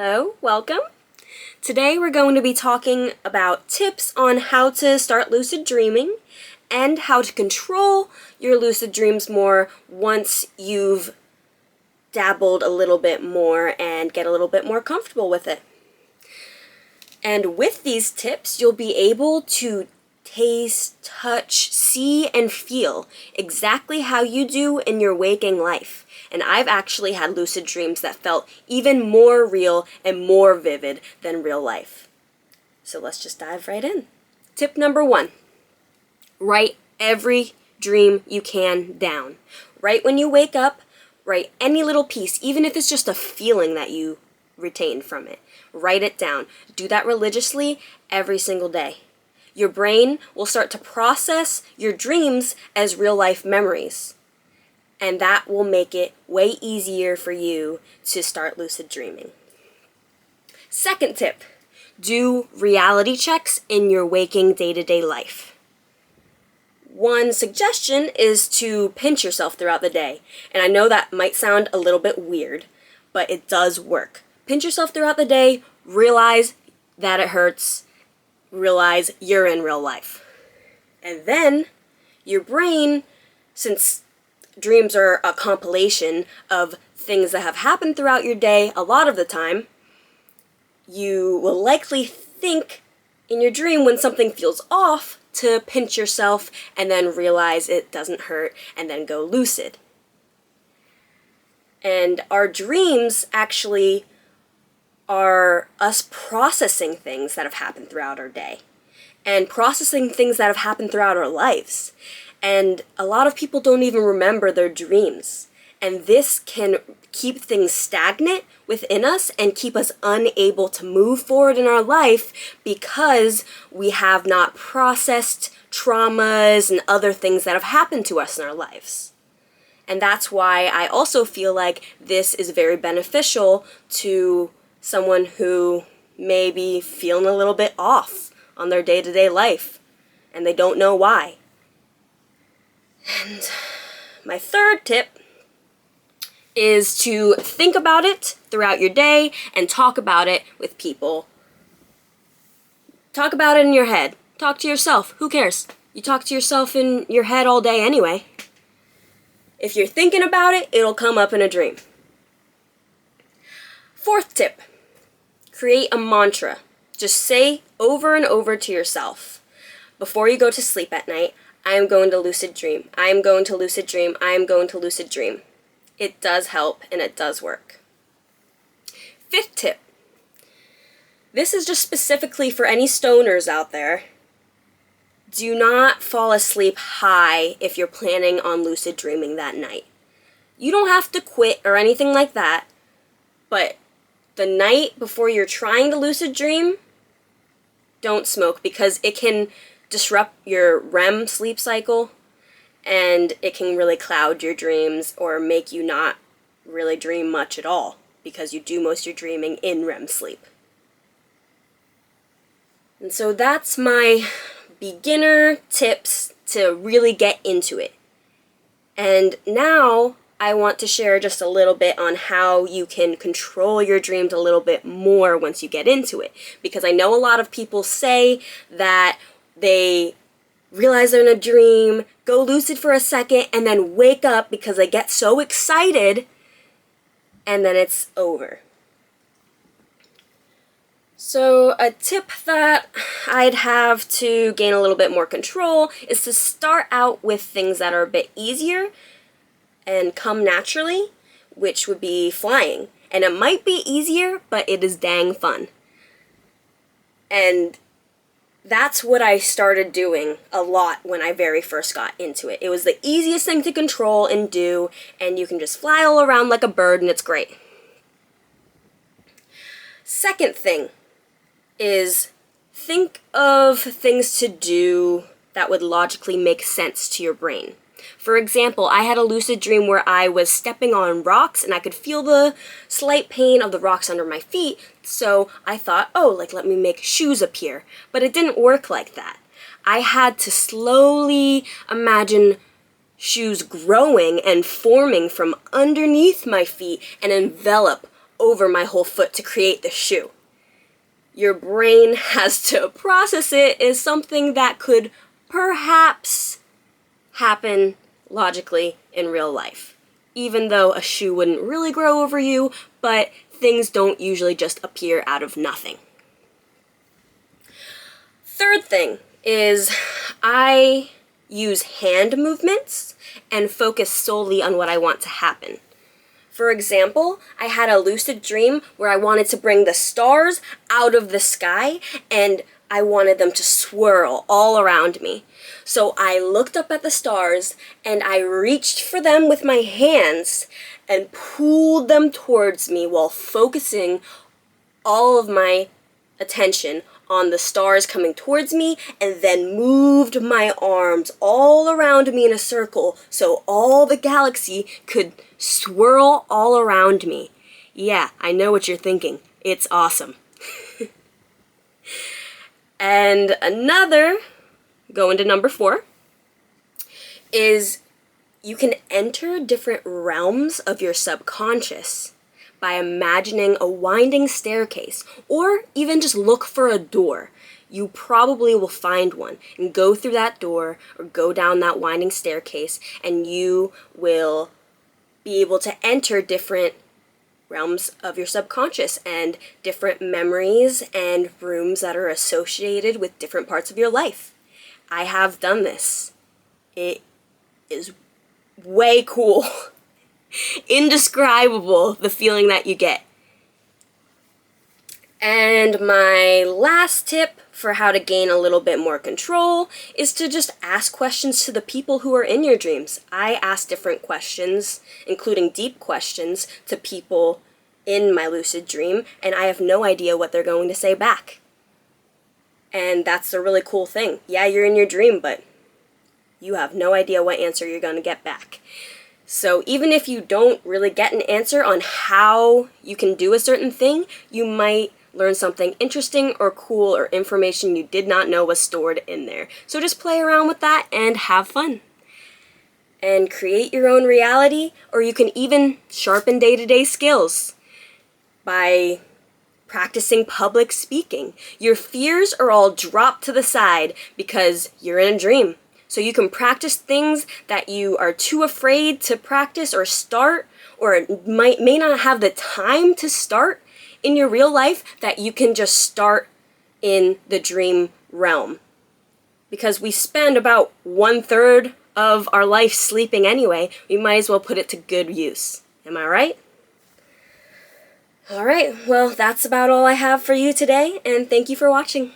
Hello, welcome. Today we're going to be talking about tips on how to start lucid dreaming and how to control your lucid dreams more once you've dabbled a little bit more and get a little bit more comfortable with it. And with these tips, you'll be able to taste, touch, see, and feel exactly how you do in your waking life. And I've actually had lucid dreams that felt even more real and more vivid than real life. So let's just dive right in. Tip number 1, write every dream you can down. Right when you wake up, write any little piece, even if it's just a feeling that you retained from it. Write it down. Do that religiously every single day. Your brain will start to process your dreams as real life memories. And that will make it way easier for you to start lucid dreaming. Second tip, do reality checks in your waking day-to-day life. One suggestion is to pinch yourself throughout the day. And I know that might sound a little bit weird, but it does work. Pinch yourself throughout the day, realize that it hurts, realize you're in real life. And then your brain, since dreams are a compilation of things that have happened throughout your day, a lot of the time, you will likely think in your dream when something feels off to pinch yourself and then realize it doesn't hurt and then go lucid. And our dreams actually are us processing things that have happened throughout our day and processing things that have happened throughout our lives. And a lot of people don't even remember their dreams. And this can keep things stagnant within us and keep us unable to move forward in our life because we have not processed traumas and other things that have happened to us in our lives. And that's why I also feel like this is very beneficial to someone who may be feeling a little bit off on their day-to-day life and they don't know why. And my third tip is to think about it throughout your day and talk about it with people. Talk about it in your head. Talk to yourself. Who cares? You talk to yourself in your head all day anyway. If you're thinking about it, it'll come up in a dream. Fourth tip, create a mantra. Just say over and over to yourself before you go to sleep at night, I am going to lucid dream. I am going to lucid dream. I am going to lucid dream. It does help and it does work. Fifth tip. This is just specifically for any stoners out there. Do not fall asleep high if you're planning on lucid dreaming that night. You don't have to quit or anything like that, but the night before you're trying to lucid dream, don't smoke because it can disrupt your REM sleep cycle and it can really cloud your dreams or make you not really dream much at all because you do most of your dreaming in REM sleep. And so that's my beginner tips to really get into it. And now I want to share just a little bit on how you can control your dreams a little bit more once you get into it. Because I know a lot of people say that they realize they're in a dream, go lucid for a second, and then wake up because they get so excited, and then it's over. So a tip that I'd have to gain a little bit more control is to start out with things that are a bit easier and come naturally, which would be flying. And it might be easier, but it is dang fun. And that's what I started doing a lot when I very first got into it. It was the easiest thing to control and do, and you can just fly all around like a bird, and it's great. Second thing is think of things to do that would logically make sense to your brain. For example, I had a lucid dream where I was stepping on rocks and I could feel the slight pain of the rocks under my feet, so I thought, let me make shoes appear. But it didn't work like that. I had to slowly imagine shoes growing and forming from underneath my feet and envelop over my whole foot to create the shoe. Your brain has to process it as something that could perhaps happen logically in real life. Even though a shoe wouldn't really grow over you, but things don't usually just appear out of nothing. Third thing is I use hand movements and focus solely on what I want to happen. For example, I had a lucid dream where I wanted to bring the stars out of the sky and I wanted them to swirl all around me. So I looked up at the stars and I reached for them with my hands and pulled them towards me while focusing all of my attention on the stars coming towards me, and then moved my arms all around me in a circle so all the galaxy could swirl all around me. Yeah, I know what you're thinking. It's awesome. And another, going to number 4, is you can enter different realms of your subconscious by imagining a winding staircase, or even just look for a door. You probably will find one and go through that door or go down that winding staircase, and you will be able to enter different realms of your subconscious and different memories and rooms that are associated with different parts of your life. I have done this. It is way cool. Indescribable, the feeling that you get. And my last tip for how to gain a little bit more control is to just ask questions to the people who are in your dreams. I ask different questions, including deep questions, to people in my lucid dream, and I have no idea what they're going to say back. And that's a really cool thing. Yeah, you're in your dream, but you have no idea what answer you're going to get back. So even if you don't really get an answer on how you can do a certain thing, you might learn something interesting or cool or information you did not know was stored in there. So just play around with that and have fun. And create your own reality, or you can even sharpen day-to-day skills by practicing public speaking. Your fears are all dropped to the side because you're in a dream. So you can practice things that you are too afraid to practice or start, or may not have the time to start in your real life, that you can just start in the dream realm. Because we spend about 1/3 of our life sleeping anyway, we might as well put it to good use. Am I right? Alright, well, that's about all I have for you today, and thank you for watching.